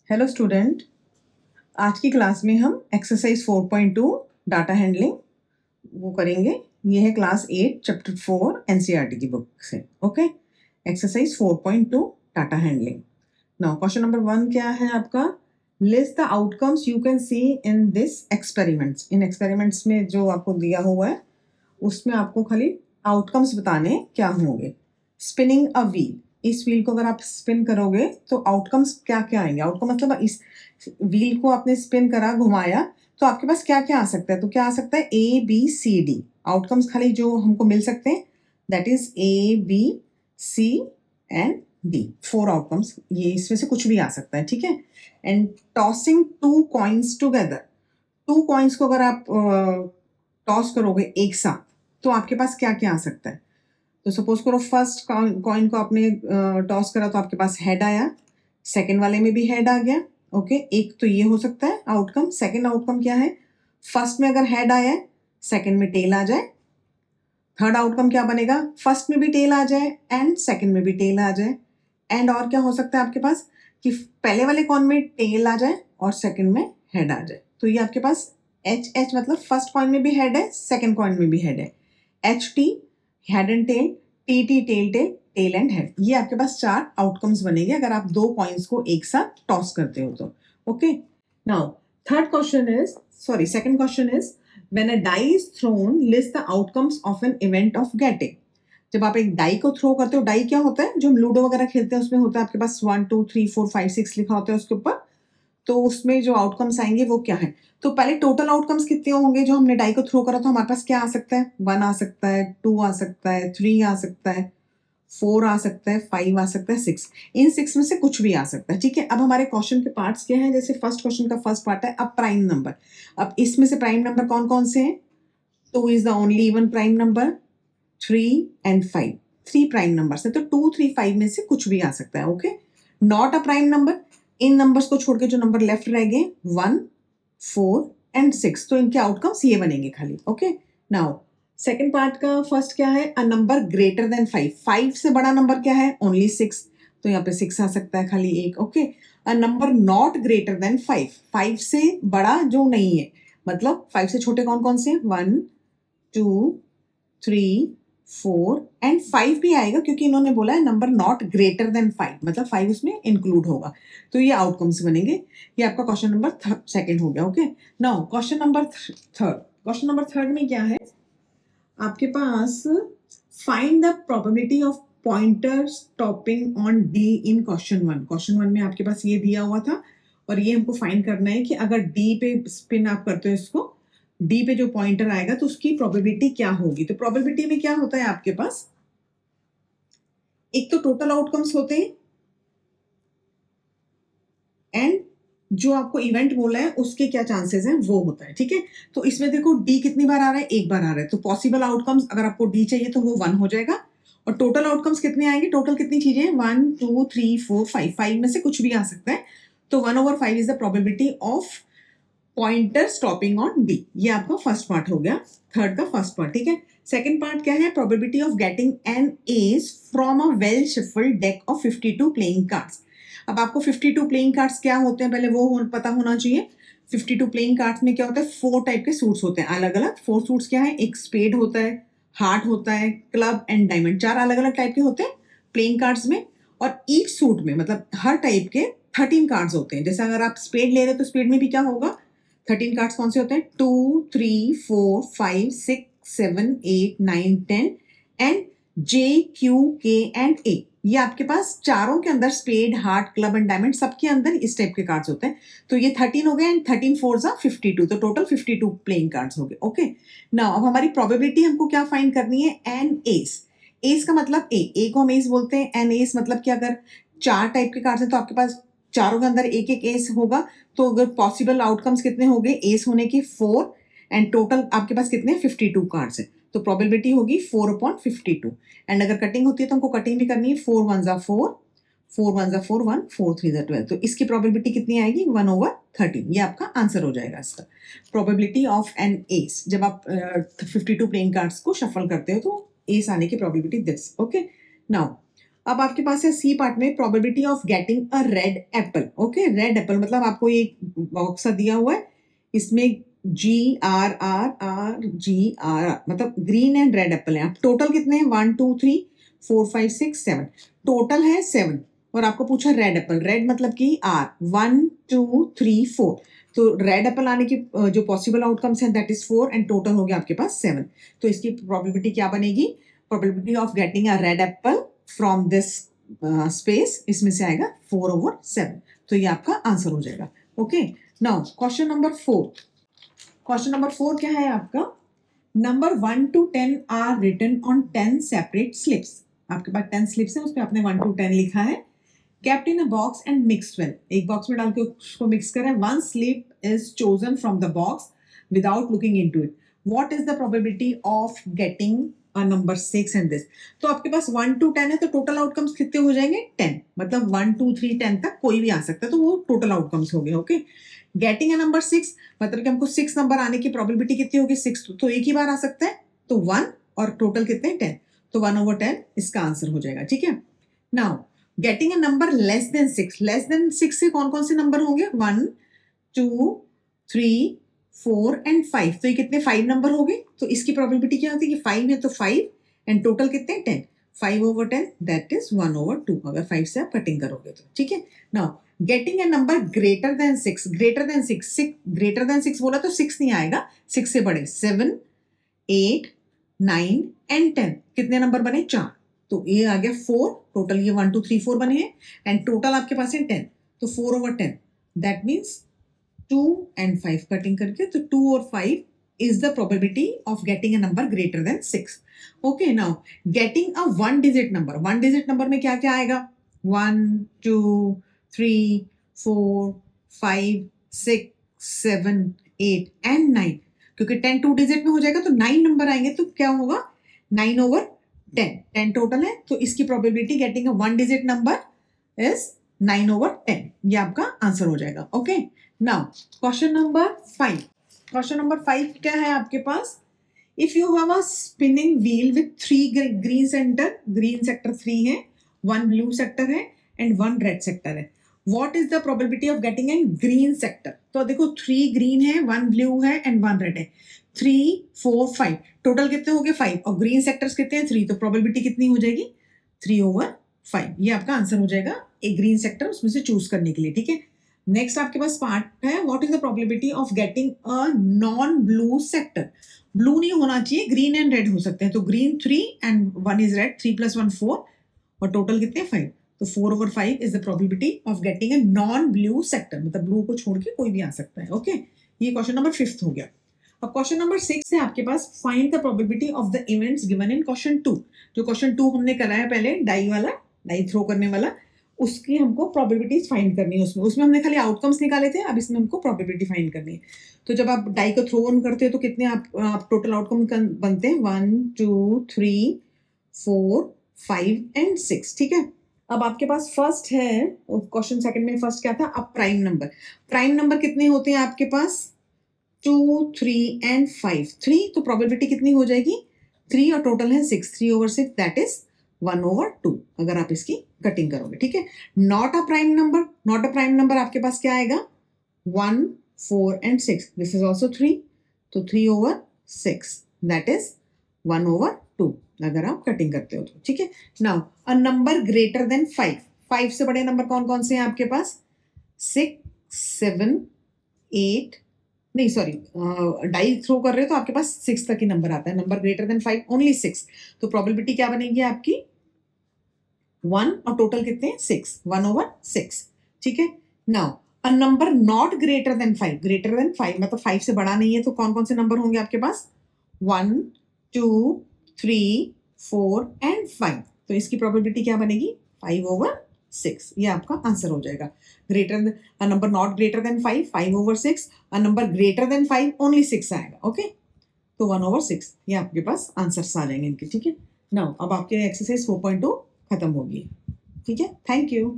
Hello student, आज की class में हम एक्सरसाइज 4.2 डाटा हैंडलिंग वो करेंगे। ये है क्लास 8 चैप्टर 4 एनसीईआरटी की बुक से। Okay, exercise 4.2 data handling. Now question number 1 क्या है आपका? List the outcomes you can see in this experiments. In experiments में जो आपको दिया हुआ है उसमें आपको खाली आउटकम्स बताने क्या होंगे। स्पिनिंग अ व्हील, इस व्हील को अगर आप स्पिन करोगे तो आउटकम्स क्या क्या आएंगे। आउटकम मतलब इस व्हील को आपने स्पिन करा, घुमाया, तो आपके पास क्या क्या आ सकता है? तो क्या आ सकता है? A B C D outcomes खाली जो हमको मिल सकते हैं, that is A B C and D, 4 outcomes. ये इसमें से कुछ भी आ सकता है, ठीक है। And tossing 2 coins together, 2 coins को अगर आप टॉस करोगे एक साथ तो आपके पास क्या क्या आ सकता है? तो सपोज करो फर्स्ट कॉइन को आपने टॉस करा तो आपके पास हेड आया, सेकंड वाले में भी हेड आ गया। ओके, एक तो ये हो सकता है आउटकम। सेकंड आउटकम क्या है? फर्स्ट में अगर हेड आया है, सेकंड में टेल आ जाए। थर्ड आउटकम क्या बनेगा? फर्स्ट में भी टेल आ जाए एंड सेकंड में भी टेल आ जाए। एंड और क्या हो सकता है आपके पास कि पहले वाले कॉइन में टेल आ जाए और सेकंड में हेड आ जाए। तो ये आपके पास एच एच मतलब फर्स्ट कॉइन में भी हेड है, सेकंड कॉइन में भी हेड है। H T head and tail, T T tail tail, tail and head. ये आपके पास 4 आउटकम्स बनेंगे अगर आप 2 कॉइन्स को एक साथ टॉस करते हो तो। Okay, now third question is, sorry second question is, when a die is thrown list the outcomes of an event of getting। जब आप एक डाई को थ्रो करते हो, डाई क्या होता है? जो हम लूडो वगैरह खेलते हैं उसमें होता है आपके पास 1 2 3 4 5 6 लिखा होता है उसके ऊपर। तो उसमें जो आउटकम्स आएंगे वो क्या है? तो पहले टोटल आउटकम्स कितने होंगे जो हमने डाई को थ्रो करा, तो हमारे पास क्या आ सकता है? 1 आ सकता है, 2 आ सकता है, 3 आ सकता है, 4 आ सकता है, 5 आ सकता है, 6। इन 6 में से कुछ भी आ सकता है, ठीक है। अब हमारे क्वेश्चन के पार्ट्स क्या हैं? जैसे फर्स्ट क्वेश्चन का फर्स्ट पार्ट है अब प्राइम नंबर। अब इसमें से प्राइम नंबर कौन कौन से हैं? 2 is the only even prime number, 3 and 5 3 prime numbers है, तो 2 3 5 में से कुछ भी आ सकता है। Okay, not a prime number, in numbers को छोड़ के जो नंबर लेफ्ट रह गए 1 4 एंड 6, तो इनके आउटकम्स ये बनेंगे खाली। ओके, नाउ सेकेंड पार्ट का फर्स्ट क्या है? अ नंबर ग्रेटर देन 5, 5 से बड़ा नंबर क्या है? ओनली 6, तो यहाँ पे 6 आ सकता है खाली एक। Okay, a number not greater than 5, 5 से बड़ा जो नहीं है, मतलब 5 से छोटे कौन कौन से? 1 2 3 4 एंड 5 भी आएगा क्योंकि इन्होंने बोला है नंबर नॉट ग्रेटर देन 5, मतलब 5 उसमें इंक्लूड होगा। तो ये आउटकम्स बनेंगे। ये आपका क्वेश्चन नंबर सेकंड हो गया। Okay, now question number third. Question number third में क्या है आपके पास? Find the probability of pointer stopping on D in question 1। Question 1 में आपके पास ये दिया हुआ था और ये हमको फाइंड करना है कि अगर डी पे स्पिन आप करते हो इसको, डी पे जो पॉइंटर आएगा तो उसकी प्रोबेबिलिटी क्या होगी। तो प्रोबेबिलिटी में क्या होता है आपके पास? एक तो टोटल आउटकम्स होते हैं एंड जो आपको इवेंट बोला है उसके क्या चांसेस हैं वो होता है, ठीक है। तो इसमें देखो डी कितनी बार आ रहा है? एक बार आ रहा है, तो पॉसिबल आउटकम्स अगर आपको डी चाहिए तो वो 1 हो जाएगा। और टोटल आउटकम्स कितने आएंगे? टोटल कितनी चीजें हैं? 1 2 3 4 5, 5 में से कुछ भी आ सकता है। तो 1/5 is the probability of pointer stopping on D. ये आपका फर्स्ट पार्ट हो गया, थर्ड का फर्स्ट पार्ट, ठीक है। सेकंड पार्ट क्या है? Probability of getting an S from a well shuffled deck of 52 playing cards. अब आपको 52 प्लेइंग कार्ड्स क्या होते हैं पहले वो पता होना चाहिए। 52 प्लेइंग कार्ड्स में क्या होता है? 4 टाइप के सूट्स होते हैं अलग अलग। 4 सूट्स क्या है? एक स्पेड होता है, हार्ट होता है, क्लब एंड डायमंड, 4 अलग अलग टाइप के होते हैं प्लेइंग कार्ड्स में। और ईच सूट में मतलब हर टाइप के 13 कार्ड्स होते हैं। जैसे अगर आप स्पेड ले रहे हो तो स्पेड में भी क्या होगा? 13 कार्ड्स कौन से होते हैं? 2 3 4 5 6 7 8 9 10 and J Q K and A. ये आपके पास चारों के अंदर spade, heart, club and diamond सबके अंदर इस टाइप के कार्ड्स होते हैं। तो ये 13 हो गए एंड 13 4 जा 52, तो टोटल 52 प्लेइंग कार्ड्स हो गए। ओके, नाउ अब हमारी प्रोबेबिलिटी हमको क्या फाइंड करनी है? N S. एस का मतलब ए को हम एस बोलते हैं। एन एस मतलब कि अगर 4 टाइप के कार्ड्स हैं तो आपके पास चारों के अंदर एक एक एस होगा। तो अगर पॉसिबल आउटकम्स कितने हो गए एस होने के? 4 एंड टोटल आपके पास कितने? 52 कार्ड्स है, तो प्रोबेबिलिटी होगी 4/52। एंड अगर कटिंग होती है तो हमको कटिंग भी करनी है। 4 1 जा 4, 4 1 जा 4 1, 4 3 जा 12, तो इसकी प्रोबेबिलिटी कितनी आएगी? 1/13। ये आपका आंसर हो जाएगा इसका, प्रोबेबिलिटी ऑफ एन एस। जब आप 52 प्लेइंग कार्ड्स को शफल करते हो तो एस आने की प्रोबेबिलिटी दिस। ओके, नाउ अब आपके पास है सी पार्ट में probability of getting a red Apple. Okay, red Apple मतलब आपको ये बॉक्स सा दिया हुआ है, इसमें GRR मतलब ग्रीन एंड रेड एप्पल है। टोटल कितने हैं? 1 2 3 4 5 6 7, टोटल है 7। और आपको पूछा रेड एप्पल, रेड मतलब कि R 1 2 3 4, तो रेड एप्पल आने की जो पॉसिबल आउटकम्स हैं दैट इज 4 एंड टोटल हो गया आपके पास 7। तो इसकी प्रोबेबिलिटी क्या बनेगी? Probability of getting a red Apple from this space, इसमें से आएगा 4/7। तो ये आपका आंसर हो जाएगा। Okay, now question number 4। Question number 4 क्या है आपका? Number 1 to 10 are written on 10 separate slips. आपके पास 10 स्लिप्स है, उस पर आपने 1 to 10 लिखा है। Kept in a box and mix well, एक बॉक्स में डाल के उसको मिक्स करें। One slip is chosen from the box without looking into it. What is the probability of getting a number 6 and this? तो आपके पास 1 to 10 है, तो टोटल आउटकम्स कितने हो जाएंगे? 10। मतलब 1 2 3 10 तक कोई भी आ सकता है, तो वो टोटल आउटकम्स हो गए। ओके, गेटिंग अ नंबर 6 मतलब कि हमको 6 नंबर आने की प्रोबेबिलिटी कितनी होगी? 6 तो एक ही बार आ सकता है, तो 1, और टोटल कितने? 10, तो 1/10 इसका आंसर हो जाएगा। ठीक है, now getting a number less than 6, less than 6 से कौन कौन से नंबर होंगे? 1 2 3 4 एंड 5, तो ये कितने? 5 नंबर हो गए। तो इसकी प्रोबेबिलिटी क्या होती है कि 5 है तो 5 एंड टोटल कितने? 10, 5/10 दैट इज 1/2, अगर 5 से आप कटिंग करोगे तो। ठीक है, now getting a number greater than 6, greater than 6, greater than 6 बोला तो 6 नहीं आएगा, 6 से बड़े 7 8 9 एंड 10, कितने नंबर बने? 4, तो ये आ गया 4, टोटल ये 1 2 3 4 बने हैं एंड टोटल आपके पास है 10, तो 4/10 दैट मीन्स 2 एंड 5 कटिंग करके, तो 2 और 5 is the probability of getting a number greater than 6. Okay, now getting a one digit number, one digit number में क्या क्या आएगा? 1 2 3 4 5 6 7 8 एंड 9, क्योंकि 10 2 डिजिट में हो जाएगा तो 9 नंबर आएंगे, तो क्या होगा? 9/10, 10 टोटल है, तो इसकी probability getting a one digit number is 9/10, ये आपका आंसर हो जाएगा। Okay, now question number 5। Question number 5 क्या है आपके पास? If you have a spinning wheel with 3 green center, green sector 3 है, 1 ब्लू सेक्टर है एंड 1 रेड सेक्टर है, what is the probability of getting a green sector? तो देखो 3 green है, 1 ब्लू है एंड 1 रेड है, 3 4 5, टोटल कितने हो गए? 5, और ग्रीन सेक्टर्स कितने हैं? 3, तो प्रोबेबिलिटी कितनी हो जाएगी? 3/5, ये आपका आंसर हो जाएगा एक ग्रीन सेक्टर उसमें से चूज करने के लिए। ठीक है, नेक्स्ट आपके पास पार्ट है, what is the probability of getting a non blue sector? Blue नहीं होना चाहिए, ग्रीन एंड रेड हो सकते हैं, तो ग्रीन 3 एंड 1 इज रेड, 3 + 1 4, और टोटल कितने? 5, तो 4/5 is the probability of getting a non blue sector, मतलब ब्लू को छोड़ के कोई भी आ सकता है। ओके, ये क्वेश्चन नंबर 5 हो गया। अब क्वेश्चन नंबर 6 है आपके पास, find the probability of the events given in question 2। जो क्वेश्चन 2 हमने कराया पहले, डाई वाला, डाई थ्रो करने वाला, उसकी हमको प्रोबेबिलिटीज फाइंड करनी है। उसमें हमने खाली आउटकम्स निकाले थे, अब इसमें हमको प्रोबेबिलिटी फाइंड करनी है। तो जब आप डाई को थ्रो ऑन करते हो तो कितने आप टोटल आउटकम बनते हैं? 1 2 3 4 5 एंड 6। ठीक है, अब आपके पास फर्स्ट है, क्वेश्चन सेकंड में फर्स्ट क्या था? अब प्राइम नंबर, प्राइम नंबर कितने होते हैं आपके पास? 2 3 एंड 5, 3, तो प्रोबेबिलिटी कितनी हो जाएगी? 3, और टोटल है 6, 3/6 दैट इज 1/2, अगर आप इसकी कटिंग करोगे। ठीक है, not a prime number, not a prime number आपके पास क्या आएगा? 1 4 एंड 6, दिस इज ऑल्सो 3, तो 3/6 दैट इज 1/2, अगर आप कटिंग करते हो तो। ठीक है, now a number greater than 5, 5 से बड़े नंबर कौन कौन से हैं आपके पास? 6 7 8, नहीं सॉरी, डाई थ्रो कर रहे हो तो आपके पास 6 तक ही नंबर आता है, नंबर ग्रेटर देन 5 ओनली 6, तो प्रोबेबिलिटी क्या बनेगी आपकी? 1, और टोटल कितने हैं? 6, 1/6। ठीक है, now a number not greater than 5, greater than 5 मतलब 5 से बड़ा नहीं है, तो कौन कौन से नंबर होंगे आपके पास? 1 2 3 4 एंड 5, तो इसकी प्रोबेबिलिटी क्या बनेगी? 5/6, ये आपका आंसर हो जाएगा। Greater a number not greater than 5, 5/6, a number greater than 5 only 6 आएगा। ओके, तो 1/6, ये आपके पास आंसर्स आ जाएंगे इनके। ठीक है, नाउ अब आपके एक्सरसाइज 4.2 खत्म होगी। ठीक है, थैंक यू।